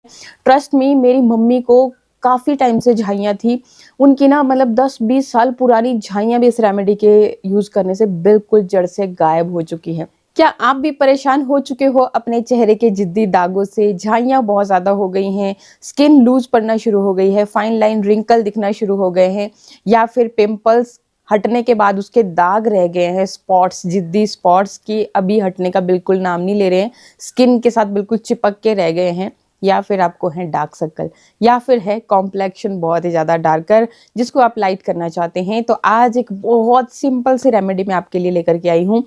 Trust me, मेरी mummy को काफ़ी टाइम से झाइयाँ थी। उनकी ना मतलब 10-20 साल पुरानी झाइयाँ भी इस रेमेडी के यूज़ करने से बिल्कुल जड़ से गायब हो चुकी हैं। क्या आप भी परेशान हो चुके हो अपने चेहरे के ज़िद्दी दागों से? झाइयाँ बहुत ज़्यादा हो गई हैं, स्किन लूज़ पड़ना शुरू हो गई है, फाइन लाइन रिंकल दिखना शुरू हो गए हैं, या फिर पिंपल्स हटने के बाद उसके दाग रह गए हैं, स्पॉट्स, ज़िद्दी स्पॉट्स की अभी हटने का बिल्कुल नाम नहीं ले रहे हैं, स्किन के साथ बिल्कुल चिपक के रह गए हैं, या फिर आपको है डार्क सर्कल, या फिर है कॉम्प्लेक्शन बहुत ही ज़्यादा डार्कर जिसको आप लाइट करना चाहते हैं। तो आज एक बहुत सिंपल सी रेमेडी मैं आपके लिए लेकर के आई हूँ।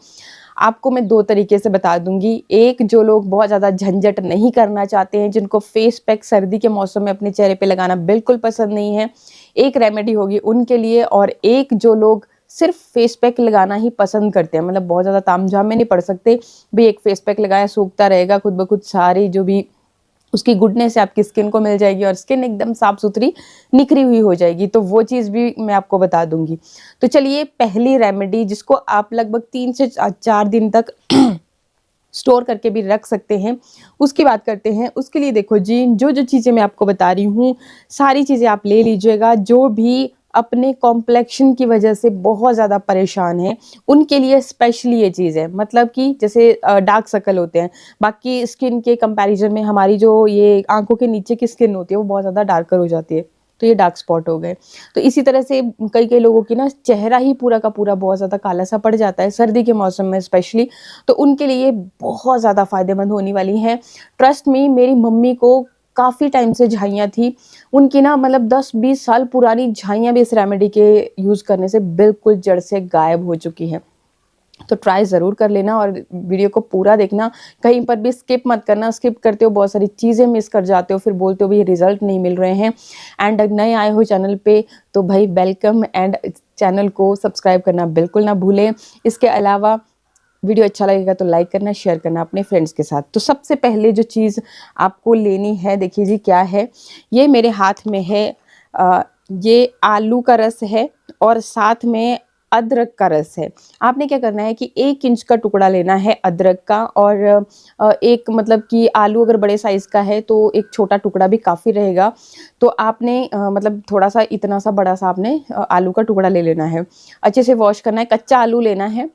आपको मैं 2 तरीके से बता दूँगी। एक, जो लोग बहुत ज़्यादा झंझट नहीं करना चाहते हैं, जिनको फेस पैक सर्दी के मौसम में अपने चेहरे पे लगाना बिल्कुल पसंद नहीं है, एक रेमेडी होगी उनके लिए। और एक, जो लोग सिर्फ़ फेस पैक लगाना ही पसंद करते हैं, मतलब बहुत ज़्यादा तामझाम में नहीं पड़ सकते, भई एक फेस पैक लगाया सूखता रहेगा, खुद ब खुद सारी जो भी उसकी गुडनेस है आपकी स्किन को मिल जाएगी और स्किन एकदम साफ-सुथरी निखरी हुई हो जाएगी, तो वो चीज़ भी मैं आपको बता दूँगी। तो चलिए, पहली रेमेडी जिसको आप लगभग 3 से 4 दिन तक स्टोर करके भी रख सकते हैं, उसकी बात करते हैं। उसके लिए देखो जी, जो-जो चीज़ें मैं आपको बता रही हूँ, सारी चीज़ें आप ले लीजिएगा। जो भी अपने कॉम्प्लेक्शन की वजह से बहुत ज़्यादा परेशान हैं, उनके लिए स्पेशली ये चीज़ है। मतलब कि जैसे डार्क सर्कल होते हैं, बाकी स्किन के कंपैरिज़न में हमारी जो ये आँखों के नीचे की स्किन होती है, वो बहुत ज़्यादा डार्कर हो जाती है। तो ये डार्क स्पॉट हो गए। तो इसी तरह से कई-कई लोगों की ना चेहरा ही पूरा का पूरा बहुत ज़्यादा काला-सा पड़ जाता है, सर्दी के मौसम में स्पेशली। तो उनके लिए बहुत ज़्यादा फ़ायदेमंद होने वाली हैं। ट्रस्ट मी, मेरी मम्मी को काफ़ी टाइम से झाइयाँ थी। उनकी ना मतलब 10-20 साल पुरानी झाइयाँ भी इस रेमेडी के यूज़ करने से बिल्कुल जड़ से गायब हो चुकी हैं। तो ट्राई ज़रूर कर लेना और वीडियो को पूरा देखना, कहीं पर भी स्किप मत करना। स्किप करते हो बहुत सारी चीज़ें मिस कर जाते हो, फिर बोलते हो भई रिज़ल्ट नहीं मिल रहे हैं। एंड नए आए हो चैनल पे तो भाई वेलकम, एंड चैनल को सब्सक्राइब करना बिल्कुल ना भूलें। इसके अलावा वीडियो अच्छा लगेगा तो लाइक करना, शेयर करना अपने फ्रेंड्स के साथ। तो सबसे पहले जो चीज़ आपको लेनी है, देखिए जी क्या है, ये मेरे हाथ में है, ये आलू का रस है और साथ में अदरक का रस है। आपने क्या करना है कि 1 इंच का टुकड़ा लेना है अदरक का, और एक मतलब कि आलू अगर बड़े साइज़ का है तो एक छोटा टुकड़ा भी काफ़ी रहेगा। तो आपने मतलब थोड़ा-सा इतना-सा बड़ा-सा आपने आलू का टुकड़ा ले लेना है। अच्छे से वॉश करना है, कच्चा आलू लेना है।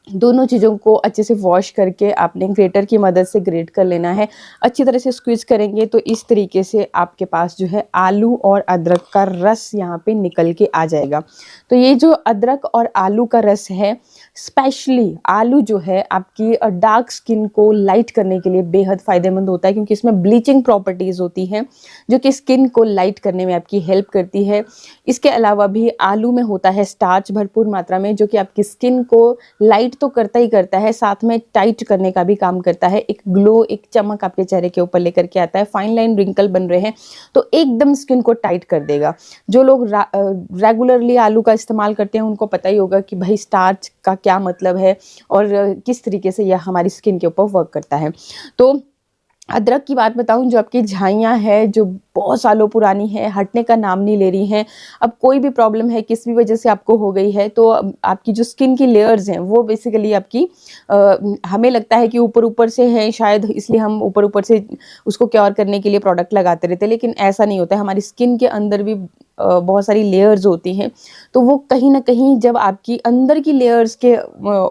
दोनों चीज़ों को अच्छे से वॉश करके आपने ग्रेटर की मदद से ग्रेट कर लेना है। अच्छी तरह से स्क्वीज़ करेंगे तो इस तरीके से आपके पास जो है आलू और अदरक का रस यहाँ पे निकल के आ जाएगा। तो ये जो अदरक और आलू का रस है, स्पेशली आलू जो है आपकी डार्क स्किन को लाइट करने के लिए बेहद फ़ायदेमंद होता है, क्योंकि इसमें ब्लीचिंग प्रॉपर्टीज़ होती हैं, जो कि स्किन को लाइट करने में आपकी हेल्प करती है। इसके अलावा भी आलू में होता है स्टार्च भरपूर मात्रा में, जो कि आपकी स्किन को लाइट तो करता ही करता है, साथ में टाइट करने का भी काम करता है। एक ग्लो, एक चमक आपके चेहरे के ऊपर लेकर के आता है। फाइन लाइन रिंकल बन रहे हैं तो एकदम स्किन को टाइट कर देगा। जो लोग रेगुलरली आलू का इस्तेमाल करते हैं, उनको पता ही होगा कि भाई स्टार्च का क्या मतलब है और किस तरीके से यह हमारी स्किन के ऊपर वर्क करता है। तो अदरक की बात बताऊँ, जो आपकी झाइयाँ हैं, जो बहुत सालों पुरानी है, हटने का नाम नहीं ले रही हैं। अब कोई भी प्रॉब्लम है, किस भी वजह से आपको हो गई है, तो आपकी जो स्किन की लेयर्स हैं, वो बेसिकली आपकी हमें लगता है कि ऊपर-ऊपर से हैं शायद, इसलिए हम ऊपर-ऊपर से उसको क्योर करने के लिए प्रोडक्ट लगाते रहते हैं, लेकिन ऐसा नहीं होता है। हमारी स्किन के अंदर भी बहुत सारी लेयर्स होती हैं, तो वो कहीं न कहीं जब आपकी अंदर की लेयर्स के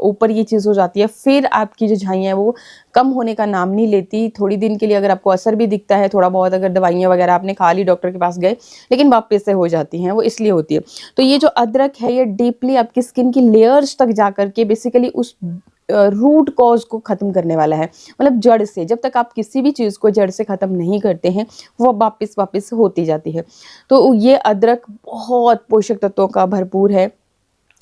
ऊपर ये चीज़ हो जाती है, फिर आपकी जो झाइयाँ हैं, वो कम होने का नाम नहीं लेती। थोड़ी दिन के लिए अगर आपको असर भी दिखता है, थोड़ा बहुत अगर दवाइयाँ वगैरह आपने खा ली, डॉक्टर के पास गए, लेकिन वापस से हो जाती हैं, वो इसलिए होती है। तो ये जो अदरक है, ये डीपली आपकी स्किन की लेयर्स तक जाकर के बेसिकली उस रूट कॉज़ को ख़त्म करने वाला है। मतलब जड़ से, जब तक आप किसी भी चीज़ को जड़ से ख़त्म नहीं करते हैं, वो वापस होती जाती है। तो ये अदरक बहुत पोषक तत्वों का भरपूर है,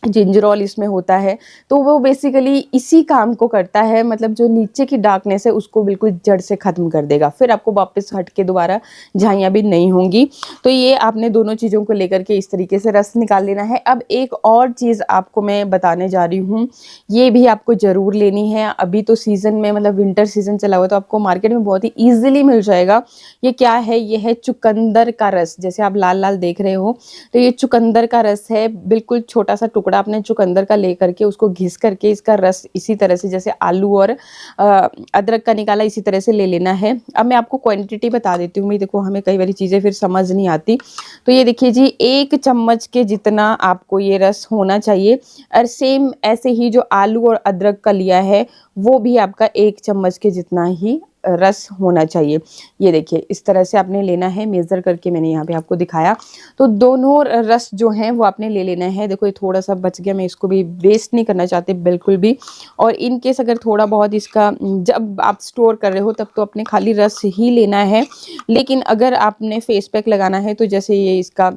जिंजरोल इसमें होता है, तो वो बेसिकली इसी काम को करता है, मतलब जो नीचे की डार्कनेस है उसको बिल्कुल जड़ से ख़त्म कर देगा, फिर आपको वापस हट के दोबारा झाइयाँ भी नहीं होंगी। तो ये आपने दोनों चीज़ों को लेकर के इस तरीके से रस निकाल लेना है। अब एक और चीज़ आपको मैं बताने जा रही हूँ, ये भी आपको ज़रूर लेनी है। अभी तो सीज़न में, मतलब विंटर सीज़न चला हुआ, तो आपको मार्केट में बहुत ही ईज़िली मिल जाएगा। ये क्या है? ये है चुकंदर का रस, जैसे आप लाल-लाल देख रहे हो, तो ये चुकंदर का रस है, बिल्कुल छोटा-सा टुकड़ा टुकड़ा अपने चुकंदर का ले करके उसको घिस करके इसका रस इसी तरह से जैसे आलू और अदरक का निकाला इसी तरह से ले लेना है। अब मैं आपको क्वांटिटी बता देती हूँ, भाई देखो हमें कई बारी चीज़ें फिर समझ नहीं आती। तो ये देखिए जी, 1 चम्मच के जितना आपको ये रस होना चाहिए और सेम ऐसे ही जो आलू और अदरक का लिया है वो भी आपका 1 चम्मच के जितना ही रस होना चाहिए। ये देखिए इस तरह से आपने लेना है, मेज़र करके मैंने यहाँ पे आपको दिखाया। तो दोनों रस जो हैं वो आपने ले लेना है। देखो ये थोड़ा-सा बच गया, मैं इसको भी वेस्ट नहीं करना चाहती बिल्कुल भी। और इन केस अगर थोड़ा बहुत इसका जब आप स्टोर कर रहे हो तब तो आपने खाली रस ही लेना है। लेकिन अगर आपने फेस पैक लगाना है तो जैसे ये इसका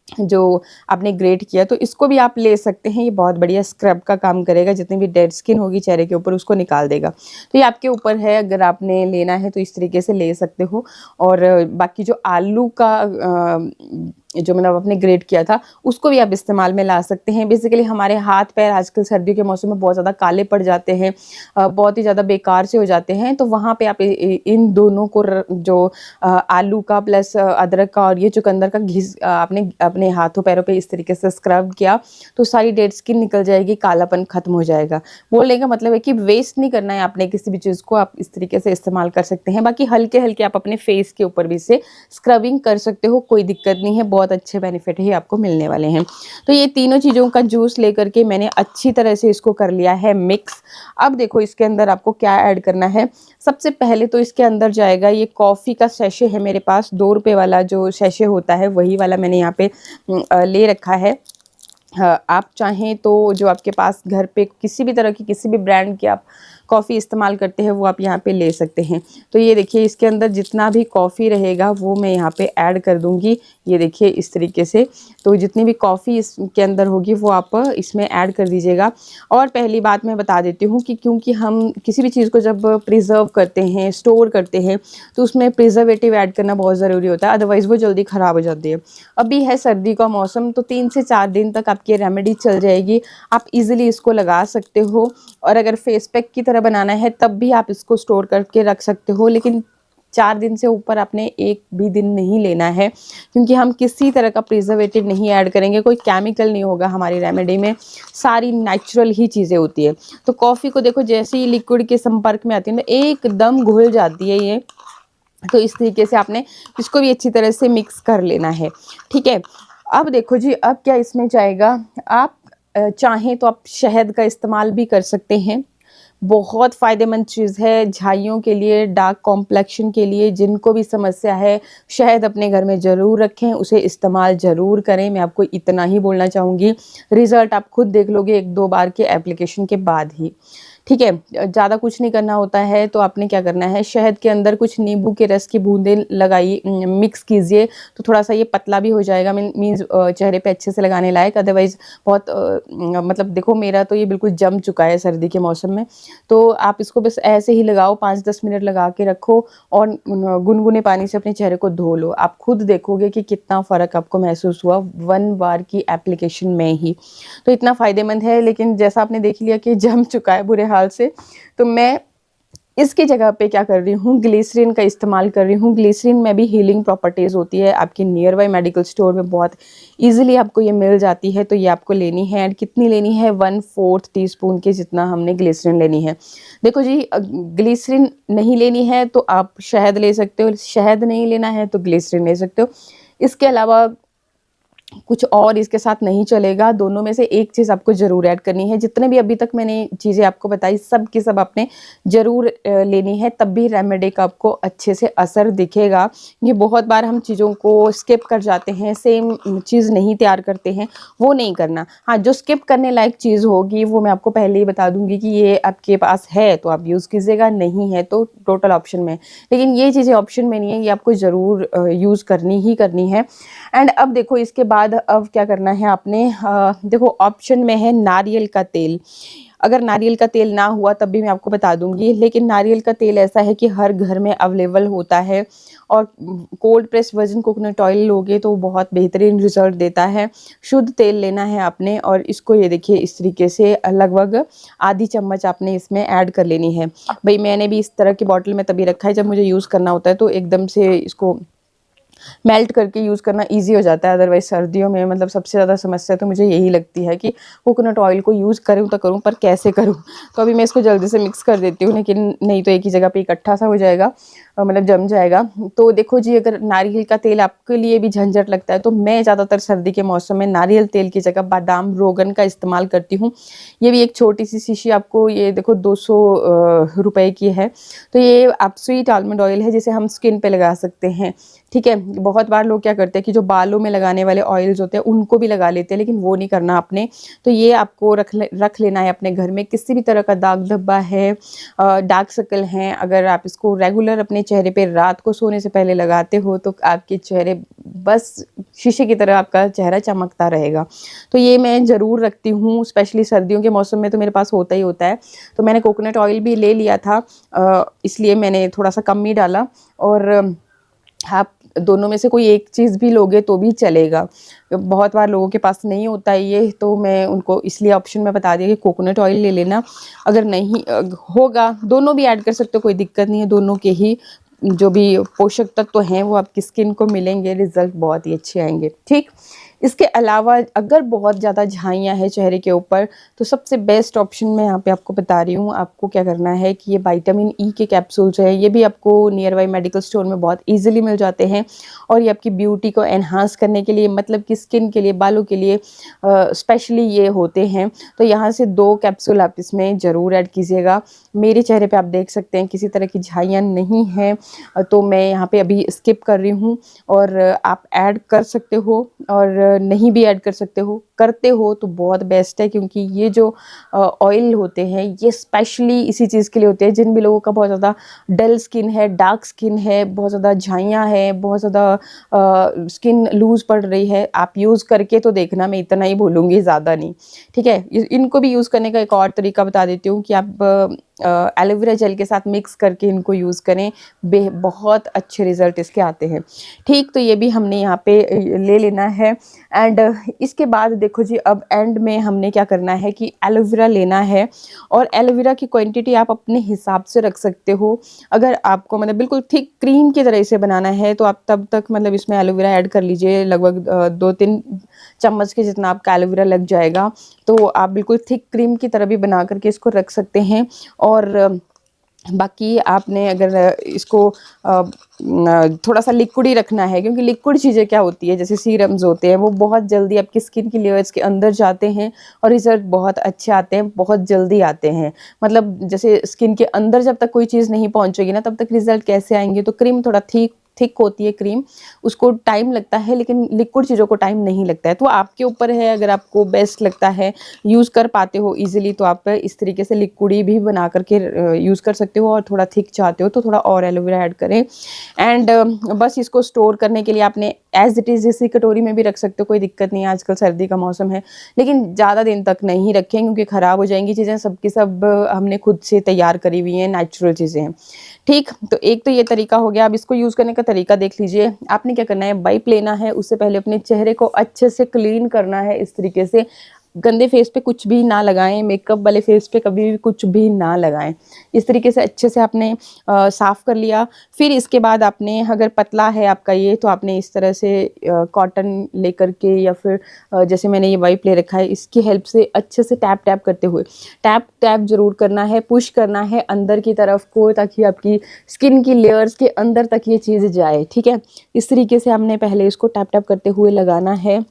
जो आपने ग्रेट किया तो इसको भी आप ले सकते हैं। ये बहुत बढ़िया स्क्रब का काम करेगा, जितनी भी डेड स्किन होगी चेहरे के ऊपर उसको निकाल देगा। तो ये आपके ऊपर है, अगर आपने लेना है तो इस तरीके से ले सकते हो। और बाकी जो आलू का जो मैंने आपने ग्रेट किया था उसको भी आप इस्तेमाल में ला सकते हैं। बेसिकली हमारे हाथ पैर आजकल सर्दियों के मौसम में बहुत ज़्यादा काले पड़ जाते हैं, बहुत ही ज़्यादा बेकार से हो जाते हैं। तो वहाँ पे आप इन दोनों को जो आलू का प्लस अदरक का और ये चुकंदर का घिस आपने अपने हाथों पैरों पे इस तरीके से स्क्रब किया तो सारी डेड स्किन निकल जाएगी, कालापन खत्म हो जाएगा। बोलने का मतलब है कि वेस्ट नहीं करना है आपने किसी भी चीज़ को, आप इस तरीके से इस्तेमाल कर सकते हैं। बाकी हल्के हल्के आप अपने फेस के ऊपर भी इसे स्क्रबिंग कर सकते हो, कोई दिक्कत नहीं है, बहुत अच्छे बेनिफिट ही आपको मिलने वाले हैं। तो ये तीनों चीज़ों का जूस लेकर के मैंने अच्छी तरह से इसको कर लिया है मिक्स। अब देखो इसके अंदर आपको क्या ऐड करना है। सबसे पहले तो इसके अंदर जाएगा ये कॉफ़ी का सैशे है मेरे पास, 2 रुपए वाला जो सैशे होता है वही वाला मैंने यहाँ पे ले रखा है। हाँ, आप चाहें तो जो आपके पास घर पे किसी भी तरह की किसी भी ब्रांड की आप कॉफ़ी इस्तेमाल करते हैं वो आप यहाँ पे ले सकते हैं। तो ये देखिए इसके अंदर जितना भी कॉफ़ी रहेगा वो मैं यहाँ पे ऐड कर दूँगी। ये देखिए इस तरीके से, तो जितनी भी कॉफ़ी इसके अंदर होगी वो आप इसमें ऐड कर दीजिएगा। और पहली बात मैं बता देती हूँ कि क्योंकि हम किसी भी चीज़ को जब प्रिज़र्व करते हैं, स्टोर करते हैं तो उसमें प्रिजर्वेटिव ऐड करना बहुत ज़रूरी होता है, अदरवाइज़ वो जल्दी ख़राब हो जाती है। अभी है सर्दी का मौसम तो 3 से 4 दिन तक आपकी रेमेडी चल जाएगी। आप ईज़िली इसको लगा सकते हो और अगर फेस पैक की तरह बनाना है तब भी आप इसको स्टोर करके रख सकते हो, लेकिन 4 दिन से ऊपर आपने एक भी दिन नहीं लेना है, क्योंकि हम किसी तरह का प्रिजर्वेटिव नहीं ऐड करेंगे, कोई केमिकल नहीं होगा हमारी रेमेडी में, सारी नेचुरल ही चीज़ें होती है। तो कॉफ़ी को देखो जैसे ही लिक्विड के संपर्क में आती है तो एकदम घुल जाती है ये। तो इस तरीके से आपने इसको भी अच्छी तरह से मिक्स कर लेना है, ठीक है। अब देखो जी, अब क्या इसमें जाएगा, आप चाहें तो आप शहद का इस्तेमाल भी कर सकते हैं। बहुत फ़ायदेमंद चीज़ है झाइयों के लिए, डार्क कॉम्प्लेक्शन के लिए, जिनको भी समस्या है शहद अपने घर में ज़रूर रखें, उसे इस्तेमाल ज़रूर करें। मैं आपको इतना ही बोलना चाहूँगी, रिज़ल्ट आप खुद देख लोगे 1-2 बार के एप्लीकेशन के बाद ही, ठीक है। ज़्यादा कुछ नहीं करना होता है। तो आपने क्या करना है, शहद के अंदर कुछ नींबू के रस की बूंदें लगाइए, मिक्स कीजिए तो थोड़ा सा ये पतला भी हो जाएगा, मीन्स चेहरे पे अच्छे से लगाने लायक। अदरवाइज़ बहुत मतलब देखो मेरा तो ये बिल्कुल जम चुका है सर्दी के मौसम में। तो आप इसको बस ऐसे ही लगाओ, 5-10 मिनट लगा के रखो और गुनगुने पानी से अपने चेहरे को धो लो। आप खुद देखोगे कि कितना फ़र्क आपको महसूस हुआ 1 बार की एप्लीकेशन में ही। तो इतना फ़ायदेमंद है, लेकिन जैसा आपने देख लिया कि जम चुका है बुरे हाल से, तो मैं इसकी जगह पे क्या कर रही हूँ, ग्लिसरीन का इस्तेमाल कर रही हूँ। ग्लिसरीन में भी हीलिंग प्रॉपर्टीज़ होती है, आपकी नियर बाय मेडिकल स्टोर में बहुत ईज़िली आपको ये मिल जाती है। तो ये आपको लेनी है, एंड कितनी लेनी है, 1/4 टीस्पून के जितना हमने ग्लिसरीन लेनी है। देखो जी, ग्लिसरीन नहीं लेनी है तो आप शहद ले सकते हो, शहद नहीं लेना है तो ग्लिसरीन ले सकते हो। इसके अलावा कुछ और इसके साथ नहीं चलेगा, दोनों में से एक चीज़ आपको ज़रूर ऐड करनी है। जितने भी अभी तक मैंने चीज़ें आपको बताई सब की सब आपने ज़रूर लेनी है, तब भी रेमेडी का आपको अच्छे से असर दिखेगा। ये बहुत बार हम चीज़ों को स्किप कर जाते हैं, सेम चीज़ नहीं तैयार करते हैं, वो नहीं करना। हाँ, जो स्किप करने लायक चीज़ होगी वो मैं आपको पहले ही बता दूँगी कि ये आपके पास है तो आप यूज़ कीजिएगा, नहीं है तो टोटल ऑप्शन में। लेकिन ये चीज़ें ऑप्शन में नहीं है, ये आपको ज़रूर यूज़ करनी ही करनी है। एंड अब देखो इसके बाद अब क्या करना है आपने, देखो ऑप्शन में है नारियल का तेल। अगर नारियल का तेल ना हुआ तब भी मैं आपको बता दूंगी, लेकिन नारियल का तेल ऐसा है कि हर घर में अवेलेबल होता है और cold press virgin coconut oil लोगे तो बहुत बेहतरीन रिजल्ट देता है। शुद्ध तेल लेना है आपने और इसको ये देखिए इस तरीके से लगभग आधी चम्मच आपने इसमें ऐड कर लेनी है। भाई मैंने भी इस तरह की बॉटल में तभी रखा है, जब मुझे यूज़ करना होता है तो एकदम से इसको मेल्ट करके यूज़ करना ईज़ी हो जाता है। अदरवाइज़ सर्दियों में मतलब सबसे ज़्यादा समस्या तो मुझे यही लगती है कि कोकोनट ऑयल को यूज़ करूँ तो करूँ, पर कैसे करूँ? तो अभी मैं इसको जल्दी से मिक्स कर देती हूँ, लेकिन नहीं तो एक ही जगह पे इकट्ठा सा हो जाएगा, मतलब जम जाएगा। तो देखो जी, अगर नारियल का तेल आपके लिए भी झंझट लगता है, तो मैं ज़्यादातर सर्दी के मौसम में नारियल तेल की जगह बादाम रोगन का इस्तेमाल करती हूँ। ये भी एक छोटी-सी शीशी आपको, ये देखो 200 रुपए की है। तो ये आप स्वीट आलमंड ऑयल है, जिसे हम स्किन पे लगा सकते हैं, ठीक है? बहुत बार लोग क्या करते हैं कि जो बालों में लगाने वाले ऑयल्स होते हैं, उनको भी लगा लेते हैं, लेकिन वो नहीं करना आपने। तो ये आपको रख लेना है अपने घर में। किसी भी तरह का दाग धब्बा है, डार्क सर्कल हैं, अगर आप इसको रेगुलर अपने चेहरे पे रात को सोने से पहले लगाते हो, तो आपके चेहरे बस शीशे की तरह आपका चेहरा चमकता रहेगा। तो ये मैं ज़रूर रखती हूँ, स्पेशली सर्दियों के मौसम में तो मेरे पास होता ही होता है। तो मैंने कोकोनट ऑयल भी ले लिया था, इसलिए मैंने थोड़ा-सा कम ही डाला। और आप दोनों में से कोई एक चीज़ भी लोगे तो भी चलेगा। बहुत बार लोगों के पास नहीं होता है ये, तो मैं उनको इसलिए ऑप्शन में बता दिया कि कोकोनट ऑयल ले लेना। अगर नहीं होगा, दोनों भी ऐड कर सकते हो, कोई दिक्कत नहीं है। दोनों के ही जो भी पोषक तत्व हैं वो आपकी स्किन को मिलेंगे, रिज़ल्ट बहुत ही अच्छे आएँगे, ठीक? इसके अलावा अगर बहुत ज़्यादा झाइयाँ हैं चेहरे के ऊपर, तो सबसे बेस्ट ऑप्शन मैं यहाँ पे आपको बता रही हूँ। आपको क्या करना है कि ये विटामिन ई के कैप्सूल्स हैं, ये भी आपको नियर बाय मेडिकल स्टोर में बहुत ईज़िली मिल जाते हैं। और ये आपकी ब्यूटी को एनहांस करने के लिए, मतलब कि स्किन के लिए, बालों के लिए स्पेशली ये होते हैं। तो यहाँ से 2 कैप्सूल आप इसमें ज़रूर ऐड कीजिएगा। मेरे चेहरे पे आप देख सकते हैं किसी तरह की झाइयाँ नहीं हैं, तो मैं यहाँ पे अभी स्किप कर रही हूँ। और आप ऐड कर सकते हो, और नहीं भी ऐड कर सकते हो, करते हो तो बहुत बेस्ट है, क्योंकि ये जो ऑयल होते हैं ये स्पेशली इसी चीज़ के लिए होते हैं। जिन भी लोगों का बहुत ज़्यादा डल स्किन है, डार्क स्किन है, बहुत ज़्यादा झाइयाँ हैं, बहुत ज़्यादा स्किन लूज़ पड़ रही है, आप यूज़ करके तो देखना, मैं इतना ही बोलूँगी, ज़्यादा नहीं, ठीक है? इनको भी यूज़ करने का एक और तरीका बता देती हूँ कि आप एलोवेरा जेल के साथ मिक्स करके इनको यूज़ करें, बहुत अच्छे रिज़ल्ट इसके आते हैं, ठीक? तो ये भी हमने यहाँ पे ले लेना है। एंड इसके बाद देखो जी, अब एंड में हमने क्या करना है कि एलोवेरा लेना है, और एलोवेरा की क्वांटिटी आप अपने हिसाब से रख सकते हो। अगर आपको मतलब बिल्कुल थिक क्रीम की तरह इसे बनाना है, तो आप तब तक मतलब इसमें एलोवेरा ऐड कर लीजिए, लगभग 2-3 चम्मच के जितना आपका एलोवेरा लग जाएगा। तो आप बिल्कुल थिक क्रीम की तरह भी बना करके इसको रख सकते हैं। और बाकी आपने अगर इसको थोड़ा-सा लिक्विड ही रखना है, क्योंकि लिक्विड चीज़ें क्या होती है, जैसे सीरम्स होते हैं, वो बहुत जल्दी आपकी स्किन की लेयर्स के अंदर जाते हैं और रिज़ल्ट बहुत अच्छे आते हैं, बहुत जल्दी आते हैं। मतलब जैसे स्किन के अंदर जब तक कोई चीज़ नहीं पहुँचेगी ना, तब तक रिज़ल्ट कैसे आएँगे? तो क्रीम थोड़ा थिक होती है क्रीम, उसको टाइम लगता है, लेकिन लिक्विड चीज़ों को टाइम नहीं लगता है। तो आपके ऊपर है, अगर आपको बेस्ट लगता है, यूज़ कर पाते हो ईज़िली, तो आप इस तरीके से लिक्विड भी बना करके यूज़ कर सकते हो। और थोड़ा थिक चाहते हो तो थोड़ा और एलोवेरा ऐड करें। एंड बस इसको स्टोर करने के लिए आपने एज़ इट इज़ इसी कटोरी में भी रख सकते हो, कोई दिक्कत नहीं है, आजकल सर्दी का मौसम है। लेकिन ज़्यादा दिन तक नहीं रखें, क्योंकि ख़राब हो जाएँगी चीज़ें, सब की सब हमने खुद से तैयार करी हुई हैं, नेचुरल चीज़ें हैं, ठीक? तो एक तो ये तरीका हो गया। अब इसको यूज़ करने का तरीका देख लीजिए। आपने क्या करना है, वाइप लेना है, उससे पहले अपने चेहरे को अच्छे से क्लीन करना है इस तरीके से। गंदे फेस पे कुछ भी ना लगाएँ, मेकअप वाले फेस पे कभी भी कुछ भी ना लगाएँ। इस तरीके से अच्छे से आपने साफ़ कर लिया। फिर इसके बाद आपने, अगर पतला है आपका ये, तो आपने इस तरह से कॉटन लेकर के, या फिर जैसे मैंने ये वाइप ले रखा है, इसकी हेल्प से अच्छे से टैप-टैप करते हुए, टैप-टैप ज़रूर करना है, पुश करना है अंदर की तरफ को, ताकि आपकी स्किन की लेयर्स के अंदर तक ये चीज़ जाए, ठीक है? इस तरीके से हमने पहले इसको टैप-टैप करते हुए लगाना है।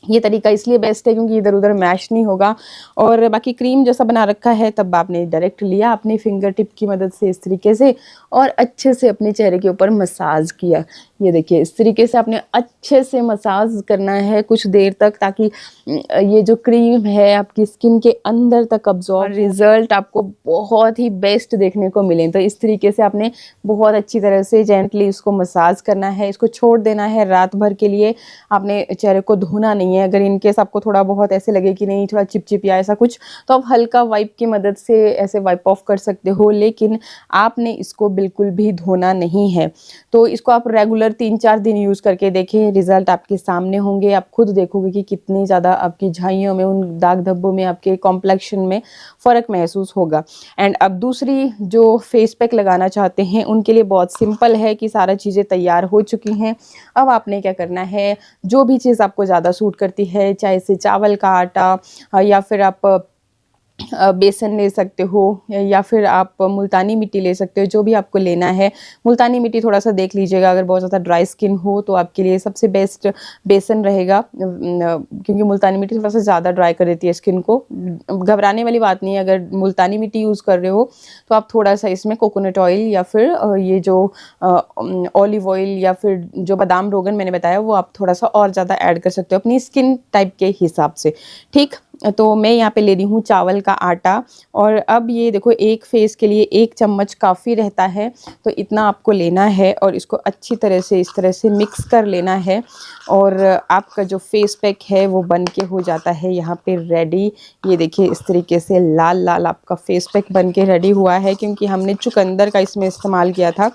ये तरीका इसलिए बेस्ट है क्योंकि इधर-उधर मैश नहीं होगा। और बाकी क्रीम जैसा बना रखा है, तब आपने डायरेक्ट लिया अपनी फिंगर टिप की मदद से इस तरीके से, और अच्छे से अपने चेहरे के ऊपर मसाज किया। ये देखिए, इस तरीके से आपने अच्छे से मसाज करना है कुछ देर तक, ताकि ये जो क्रीम है आपकी स्किन के अंदर तक अब्ज़ॉर्ब, रिज़ल्ट आपको बहुत ही बेस्ट देखने को मिले। तो इस तरीके से आपने बहुत अच्छी तरह से जेंटली इसको मसाज करना है, इसको छोड़ देना है रात भर के लिए। आपने चेहरे को धोना नहीं है। अगर इन केस आपको थोड़ा बहुत ऐसे लगे कि नहीं थोड़ा चिपचिप या ऐसा कुछ, तो आप हल्का वाइप की मदद से ऐसे वाइप ऑफ कर सकते हो, लेकिन आपने इसको बिल्कुल भी धोना नहीं है। तो इसको आप रेगुलर रेगुलर 3-4 दिन यूज़ करके देखें, रिज़ल्ट आपके सामने होंगे। आप खुद देखोगे कि कितनी ज़्यादा आपकी झाइयों में, उन दाग धब्बों में, आपके कॉम्प्लेक्शन में फ़र्क महसूस होगा। एंड अब दूसरी जो फेस पैक लगाना चाहते हैं उनके लिए बहुत सिंपल है कि सारा चीज़ें तैयार हो चुकी हैं। अब आपने क्या करना है, जो भी चीज़ आपको ज़्यादा सूट करती है, चाहे से चावल का आटा या फिर आप बेसन ले सकते हो या फिर आप मुल्तानी मिट्टी ले सकते हो, जो भी आपको लेना है। मुल्तानी मिट्टी थोड़ा-सा देख लीजिएगा, अगर बहुत ज़्यादा ड्राई स्किन हो तो आपके लिए सबसे बेस्ट बेसन रहेगा, क्योंकि मुल्तानी मिट्टी थोड़ा-सा ज़्यादा ड्राई कर देती है स्किन को। घबराने वाली बात नहीं है, अगर मुल्तानी मिट्टी यूज़ कर रहे हो तो आप थोड़ा-सा इसमें कोकोनट ऑयल या फिर ये जो ऑलिव ऑयल या फिर जो बादाम रोगन मैंने बताया वो आप थोड़ा-सा और ज़्यादा ऐड कर सकते हो अपनी स्किन टाइप के हिसाब से, ठीक? तो मैं यहाँ पे ले रही हूँ चावल का आटा और अब ये देखो एक फेस के लिए 1 चम्मच काफ़ी रहता है, तो इतना आपको लेना है और इसको अच्छी तरह से इस तरह से मिक्स कर लेना है और आपका जो फेस पैक है वो बन के हो जाता है यहाँ पे रेडी। ये देखिए इस तरीके से लाल-लाल आपका फेस पैक बन के रेडी हुआ है, क्योंकि हमने चुकंदर का इसमें इस्तेमाल किया था।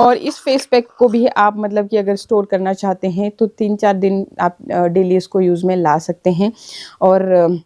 और इस फेस पैक को भी आप मतलब कि अगर स्टोर करना चाहते हैं तो 3-4 दिन आप डेली इसको यूज़ में ला सकते हैं। और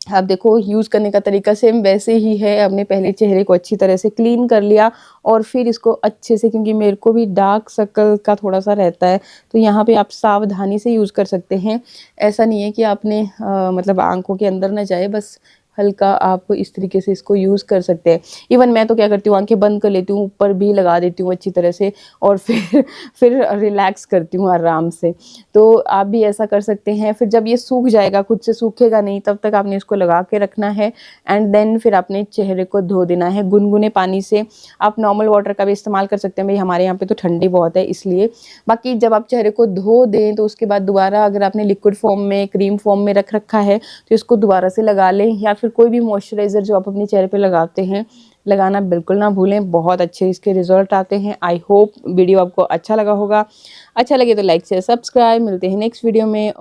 आप देखो यूज़ करने का तरीका सेम वैसे ही है। हमने पहले चेहरे को अच्छी तरह से क्लीन कर लिया और फिर इसको अच्छे से, क्योंकि मेरे को भी डार्क सर्कल का थोड़ा-सा रहता है, तो यहाँ पे आप सावधानी से यूज़ कर सकते हैं। ऐसा नहीं है कि आपने मतलब आँखों के अंदर ना जाए, बस हल्का आप इस तरीके से इसको यूज़ कर सकते हैं। इवन मैं तो क्या करती हूँ, आँखें बंद कर लेती हूँ, ऊपर भी लगा देती हूँ अच्छी तरह से और फिर रिलैक्स करती हूँ आराम से। तो आप भी ऐसा कर सकते हैं। फिर जब ये सूख जाएगा, खुद से सूखेगा नहीं, तब तक आपने इसको लगा के रखना है एंड देन फिर अपने चेहरे को धो देना है गुनगुने पानी से। आप नॉर्मल वाटर का भी इस्तेमाल कर सकते हैं, भई हमारे यहाँ पे तो ठंडी बहुत है इसलिए। बाकी जब आप चेहरे को धो दें तो उसके बाद दोबारा अगर आपने लिक्विड फॉर्म में, क्रीम फॉर्म में रख रखा है तो इसको दोबारा से लगा लें, या फिर कोई भी मॉइस्चराइज़र जो आप अपने चेहरे पे लगाते हैं, लगाना बिल्कुल ना भूलें। बहुत अच्छे इसके रिज़ल्ट आते हैं। आई होप वीडियो आपको अच्छा लगा होगा। अच्छा लगे तो लाइक शेयर सब्सक्राइब। मिलते हैं नेक्स्ट वीडियो में।